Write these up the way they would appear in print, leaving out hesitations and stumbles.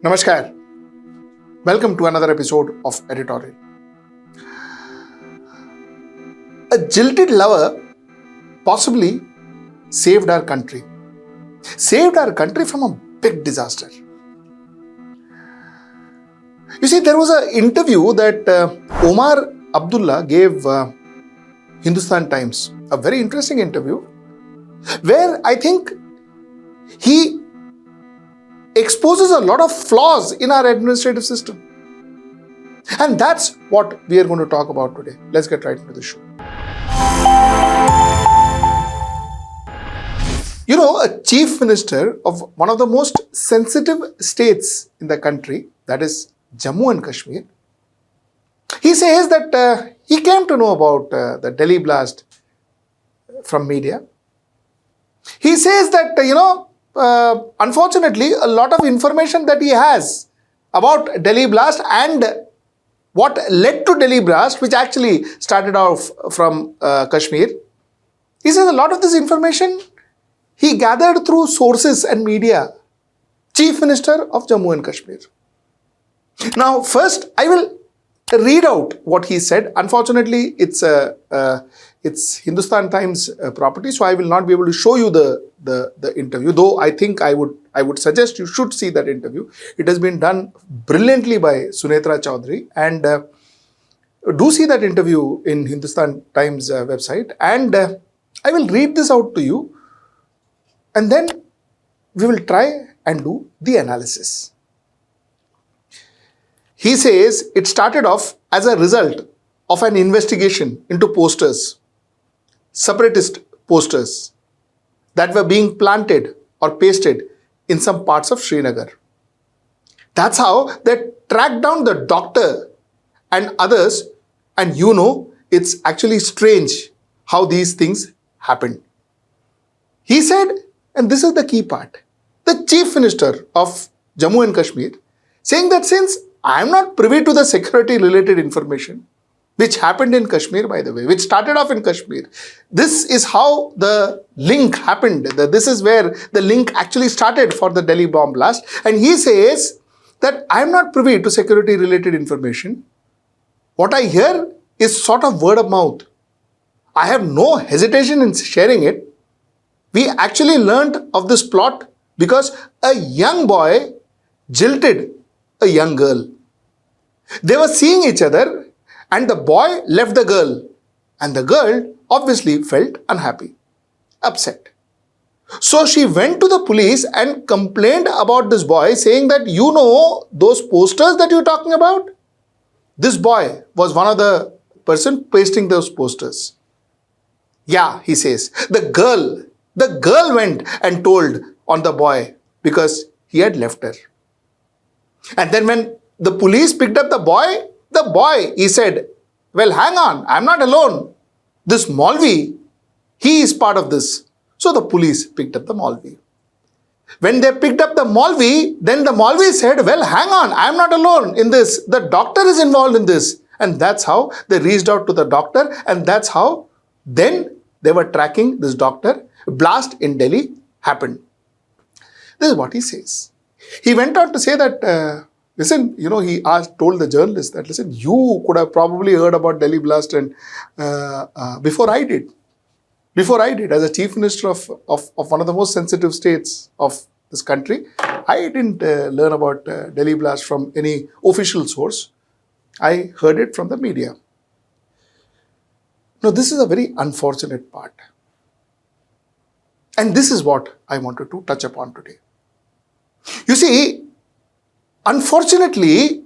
Namaskar. Welcome to another episode of Editorial. A jilted lover possibly saved our country. Saved our country from a big disaster. You see, there was an interview that Omar Abdullah gave Hindustan Times. A very interesting interview where I think he exposes a lot of flaws in our administrative system. And that's what we are going to talk about today. Let's get right into the show. You know, a chief minister of one of the most sensitive states in the country, that is Jammu and Kashmir, he says that he came to know about the Delhi blast from media. He says that, unfortunately, a lot of information that he has about Delhi blast and what led to Delhi blast, which actually started off from Kashmir, he says a lot of this information he gathered through sources and media. Chief Minister of Jammu and Kashmir. Now, first, I will read out what he said. Unfortunately, it's Hindustan Times property, so I will not be able to show you the interview. Though I think I would suggest you should see that interview. It has been done brilliantly by Sunetra Chaudhary, and do see that interview in Hindustan Times website. And I will read this out to you, and then we will try and do the analysis. He says it started off as a result of an investigation into posters, separatist posters that were being planted or pasted in some parts of Srinagar. That's how they tracked down the doctor and others, and it's actually strange how these things happened. He said, and this is the key part, the Chief Minister of Jammu and Kashmir saying that since I am not privy to the security related information which happened in Kashmir, by the way, which started off in Kashmir. This is how the link happened. This is where the link actually started for the Delhi bomb blast. And he says that I am not privy to security related information. What I hear is sort of word of mouth. I have no hesitation in sharing it. We actually learned of this plot because a young boy jilted a young girl. They were seeing each other and the boy left the girl, and the girl obviously felt unhappy, upset. So she went to the police and complained about this boy, saying that those posters that you're talking about? This boy was one of the person pasting those posters. Yeah, he says. The girl went and told on the boy because he had left her. And then when the police picked up the boy, he said, well, hang on, I'm not alone. This Maulvi, he is part of this. So the police picked up the Maulvi. When they picked up the Maulvi, then the Maulvi said, well, hang on, I'm not alone in this. The doctor is involved in this. And that's how they reached out to the doctor. And that's how then they were tracking this doctor. Blast in Delhi happened. This is what he says. He went on to say that, he told the journalist that, listen, you could have probably heard about Delhi blast and before I did, as a chief minister of one of the most sensitive states of this country, I didn't learn about Delhi blast from any official source. I heard it from the media. Now, this is a very unfortunate part. And this is what I wanted to touch upon today. You see, unfortunately,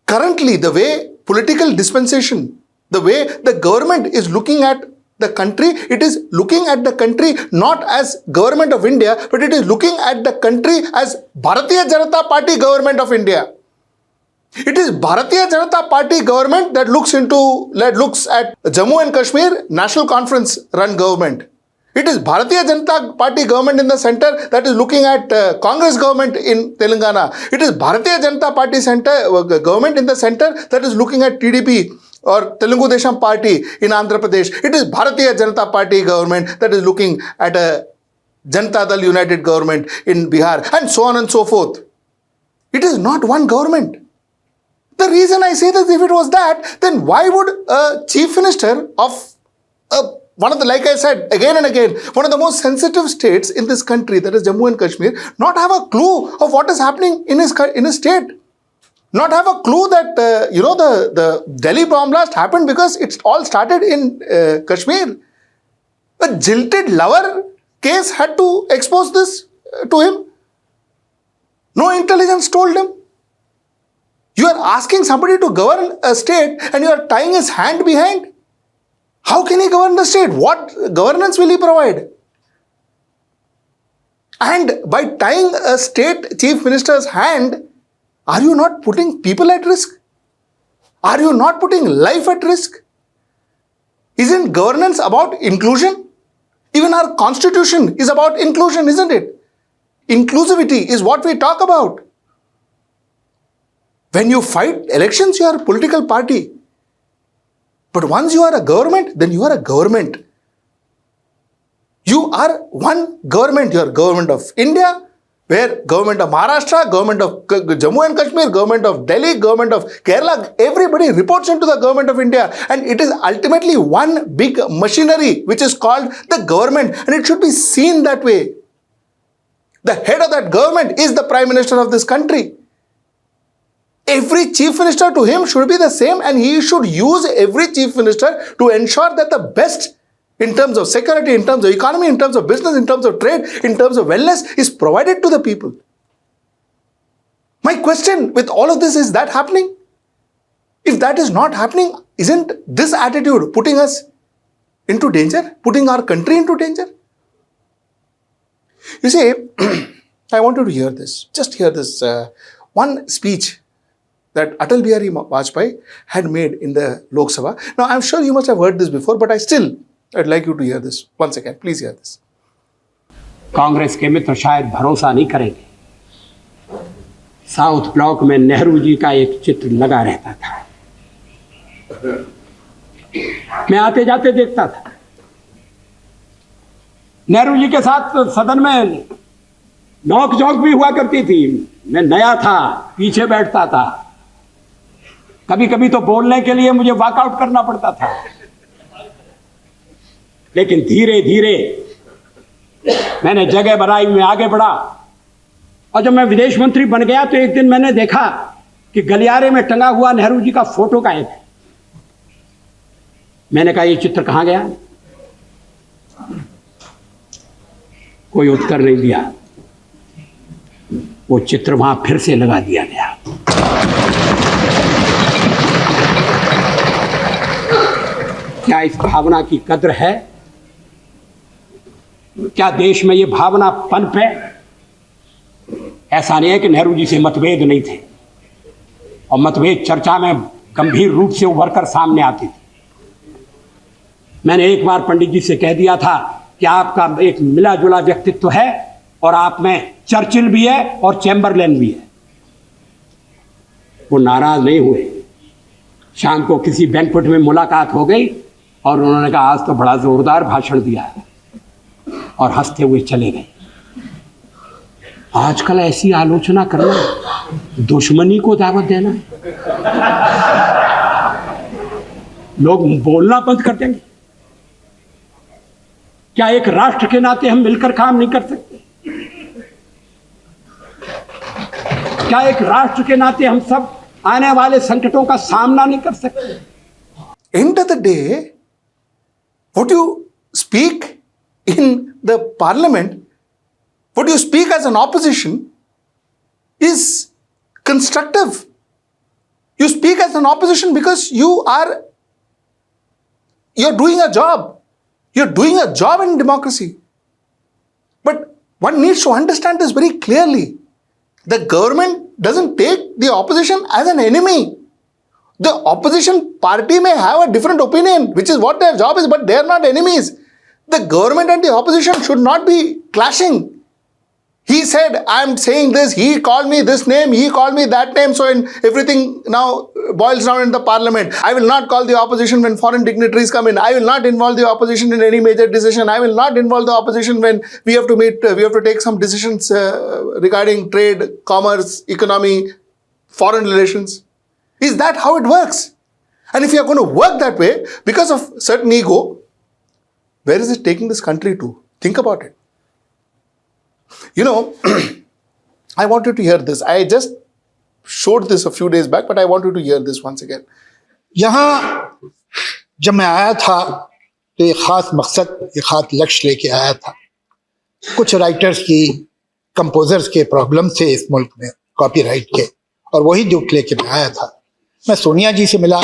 currently the way political dispensation, the way the government is looking at the country, it is looking at the country not as government of India, but it is looking at the country as Bharatiya Janata Party government of India. It is Bharatiya Janata Party government that looks at Jammu and Kashmir National Conference run government. It is Bharatiya Janata Party government in the center that is looking at Congress government in Telangana. It is Bharatiya Janata Party government in the center that is looking at TDP or Telugu Desam Party in Andhra Pradesh. It is Bharatiya Janata Party government that is looking at a Janata Dal United government in Bihar, and so on and so forth. It is not one government. The reason I say that, if it was that, then why would a chief minister of one of the, like I said again and again, one of the most sensitive states in this country, that is Jammu and Kashmir, not have a clue of what is happening in his state? Not have a clue that, the Delhi bomb blast happened because it all started in Kashmir. A jilted lover case had to expose this to him. No intelligence told him. You are asking somebody to govern a state and you are tying his hand behind. How can he govern the state? What governance will he provide? And by tying a state chief minister's hand, are you not putting people at risk? Are you not putting life at risk? Isn't governance about inclusion? Even our constitution is about inclusion, isn't it? Inclusivity is what we talk about. When you fight elections, you are a political party. But once you are a government, then you are a government. You are one government. You are government of India, where government of Maharashtra, government of Jammu and Kashmir, government of Delhi, government of Kerala, everybody reports into the government of India. And it is ultimately one big machinery which is called the government. And it should be seen that way. The head of that government is the Prime Minister of this country. Every chief minister to him should be the same, and he should use every chief minister to ensure that the best in terms of security, in terms of economy, in terms of business, in terms of trade, in terms of wellness is provided to the people. My question with all of this, is that happening? If that is not happening, isn't this attitude putting us into danger, putting our country into danger? You see, I want you to hear this. Just hear this one speech that Atal Bihari Vajpayee had made in the Lok Sabha. Now, I'm sure you must have heard this before, but I'd like you to hear this. Once again, please hear this. Congress के मित्र शायद भरोसा नहीं करेंगे, south block में नेहरू जी का एक चित्र लगा रहता था। मैं आते जाते देखता था। नेहरू जी के साथ सदन में नोक झोंक भी हुआ करती थी। मैं नया था, पीछे बैठता था। कभी कभी तो बोलने के लिए मुझे वॉकआउट करना पड़ता था। लेकिन धीरे धीरे मैंने जगह बनाई, मैं आगे बढ़ा, और जब मैं विदेश मंत्री बन गया तो एक दिन मैंने देखा कि गलियारे में टंगा हुआ नेहरू जी का फोटो गायब है। मैंने कहा, ये चित्र कहां गया? कोई उत्तर नहीं दिया। वो चित्र वहां फिर से लगा दिया गया। क्या इस भावना की कद्र है? क्या देश में ये भावना पनप है? ऐसा नहीं है कि नेहरू जी से मतभेद नहीं थे, और मतभेद चर्चा में गंभीर रूप से उभर कर सामने आते थे। मैंने एक बार पंडित जी से कह दिया था कि आपका एक मिला जुला व्यक्तित्व है, और आप में चर्चिल भी है और चैम्बरलेन भी है। वो नाराज नहीं हुए। शाम को किसी बैंक्वेट में मुलाकात हो गई और उन्होंने कहा, आज तो बड़ा जोरदार भाषण दिया है, और हंसते हुए चले गए। आजकल ऐसी आलोचना करना दुश्मनी को दावत देना है। लोग बोलना बंद कर देंगे। क्या एक राष्ट्र के नाते हम मिलकर काम नहीं कर सकते? क्या एक राष्ट्र के नाते हम सब आने वाले संकटों का सामना नहीं कर सकते? End of the day, what you speak in the parliament, what you speak as an opposition is constructive. You speak as an opposition because you're doing a job. You're doing a job in democracy. But one needs to understand this very clearly. The government doesn't take the opposition as an enemy. The opposition party may have a different opinion, which is what their job is, but they are not enemies. The government and the opposition should not be clashing. He said, I'm saying this, he called me this name, he called me that name, so everything now boils down in the parliament. I will not call the opposition when foreign dignitaries come in. I will not involve the opposition in any major decision. I will not involve the opposition when we have to take some decisions regarding trade, commerce, economy, foreign relations. Is that how it works? And if you are going to work that way, because of certain ego, where is it taking this country to? Think about it. You know, I want you to hear this. I just showed this a few days back, but I want you to hear this once again. यहाँ जब मैं आया था तो एक खास मकसद, एक खास लक्ष्य लेके आया था. कुछ राइटर्स की, कंपोजर्स के प्रॉब्लम थे इस मुल्क में कॉपीराइट के, और वही दुख लेके मैं आया था. मैं सोनिया जी से मिला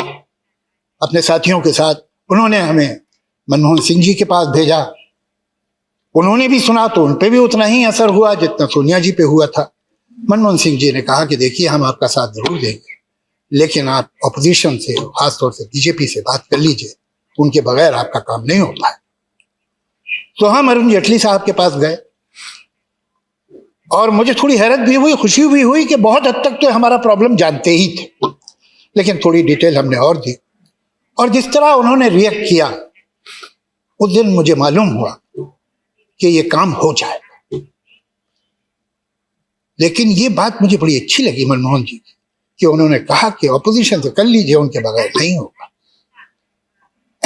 अपने साथियों के साथ. उन्होंने हमें मनमोहन सिंह जी के पास भेजा. उन्होंने भी सुना तो उन पे भी उतना ही असर हुआ जितना सोनिया जी पे हुआ था. मनमोहन सिंह जी ने कहा कि देखिए, हम आपका साथ जरूर देंगे, लेकिन आप अपोजिशन से, खासतौर से बीजेपी से बात कर लीजिए, उनके बगैर आपका काम नहीं होता है. तो हम अरुण जेटली साहब के पास गए और मुझे थोड़ी हैरत भी हुई, खुशी भी हुई कि बहुत हद तक तो हमारा प्रॉब्लम जानते ही थे, लेकिन थोड़ी डिटेल हमने और दी. और जिस तरह उन्होंने रिएक्ट किया, उस दिन मुझे मालूम हुआ कि ये काम हो जाएगा. लेकिन ये बात मुझे बड़ी अच्छी लगी मनमोहन जी की, कि उन्होंने कहा कि ऑपोजिशन से कर लीजिए, उनके बगैर नहीं होगा.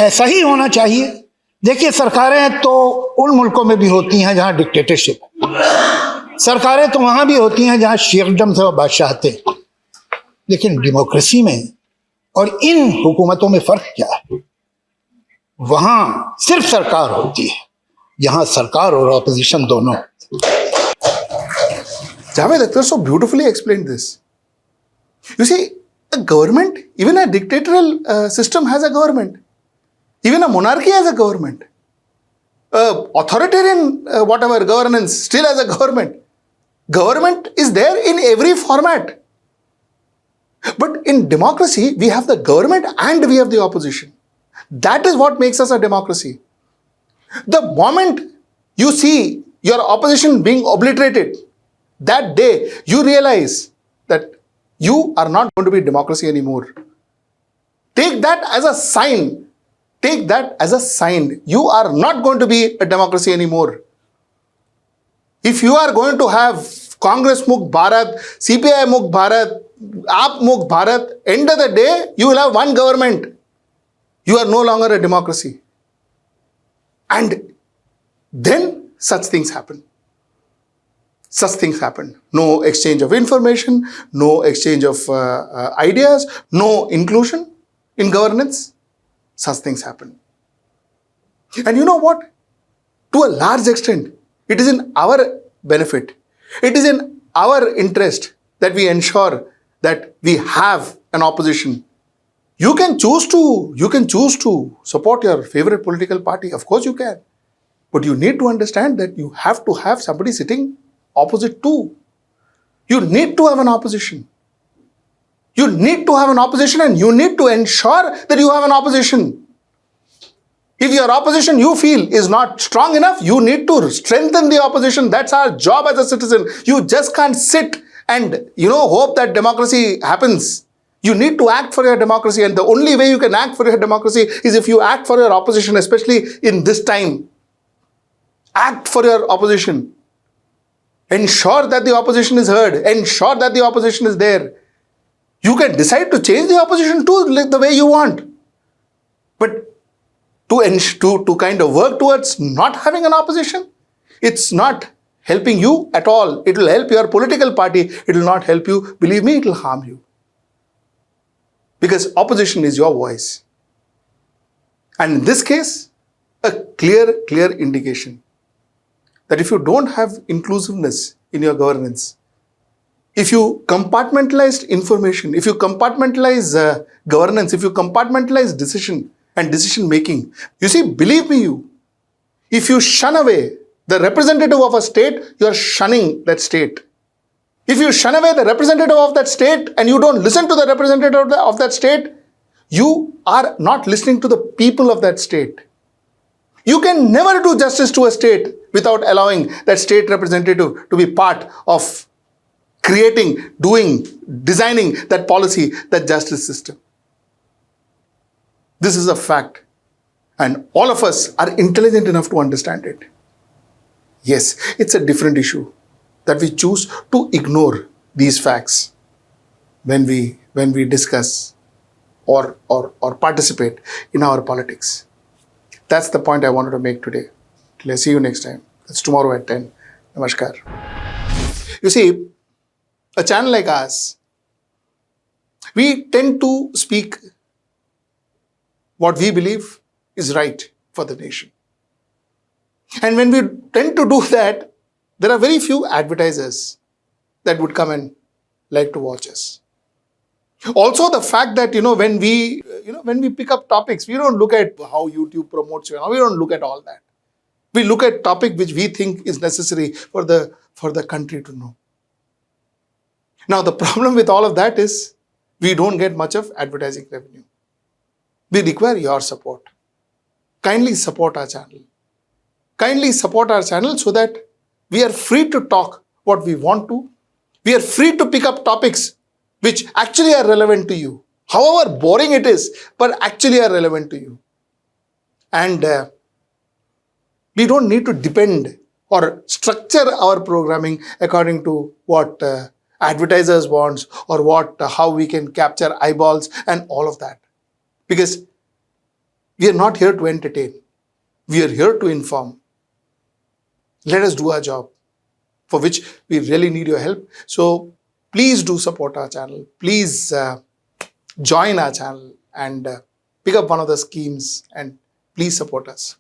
ऐसा ही होना चाहिए. देखिए, सरकारें तो उन मुल्कों में भी होती हैं जहां डिक्टेटरशिप है, सरकारें तो वहां भी होती हैं जहां शेखडम से बादशाह थे. लेकिन डेमोक्रेसी में और इन हुकूमतों में फर्क क्या है? वहां सिर्फ सरकार होती है, यहाँ सरकार और ऑपोजिशन दोनों. Javed Akhtar so beautifully explained this. You see, a government, even a dictatorial system has a government. Even a monarchy has a government. Authoritarian whatever governance still has a government. Government is there in every format. But in democracy, we have the government and we have the opposition. That is what makes us a democracy. The moment you see your opposition being obliterated, that day you realize that you are not going to be democracy anymore. Take that as a sign. Take that as a sign. You are not going to be a democracy anymore. If you are going to have Congress Mukh Bharat, CPI Mukh Bharat, AAP Mukh Bharat, end of the day, you will have one government. You are no longer a democracy. And then such things happen. Such things happen. No exchange of information, no exchange of ideas, no inclusion in governance. Such things happen. And you know what? To a large extent, it is in our benefit. It is in our interest that we ensure that we have an opposition. You can choose to support your favorite political party. Of course you can. But you need to understand that you have to have somebody sitting opposite too. You need to have an opposition. You need to have an opposition and you need to ensure that you have an opposition. If your opposition you feel is not strong enough, you need to strengthen the opposition. That's our job as a citizen. You just can't sit and, hope that democracy happens. You need to act for your democracy, and the only way you can act for your democracy is if you act for your opposition, especially in this time. Act for your opposition. Ensure that the opposition is heard. Ensure that the opposition is there. You can decide to change the opposition too, the way you want. But to kind of work towards not having an opposition, it's not helping you at all. It will help your political party. It will not help you. Believe me, it will harm you. Because opposition is your voice. And in this case, a clear indication that if you don't have inclusiveness in your governance, if you compartmentalize information, if you compartmentalize governance, if you compartmentalize decision and decision making, you see, believe me, if you shun away the representative of a state, you are shunning that state. If you shun away the representative of that state and you don't listen to the representative of that state, you are not listening to the people of that state. You can never do justice to a state without allowing that state representative to be part of creating, doing, designing that policy, that justice system. This is a fact. And all of us are intelligent enough to understand it. Yes, it's a different issue that we choose to ignore these facts when we discuss or participate in our politics. That's the point I wanted to make today. Till I see you next time. That's tomorrow at 10. Namaskar. You see, a channel like ours, we tend to speak what we believe is right for the nation. And when we tend to do that, there are very few advertisers that would come and like to watch us. Also, the fact that when we pick up topics, we don't look at how YouTube promotes you. We don't look at all that. We look at topic which we think is necessary for the country to know. Now, the problem with all of that is we don't get much of advertising revenue. We require your support. Kindly support our channel. Kindly support our channel so that we are free to talk what we want to. We are free to pick up topics which actually are relevant to you. However boring it is, but actually are relevant to you. And we don't need to depend or structure our programming according to what advertisers want or how we can capture eyeballs and all of that. Because we are not here to entertain. We are here to inform. Let us do our job, for which we really need your help. So please do support our channel. Please join our channel and pick up one of the schemes and please support us.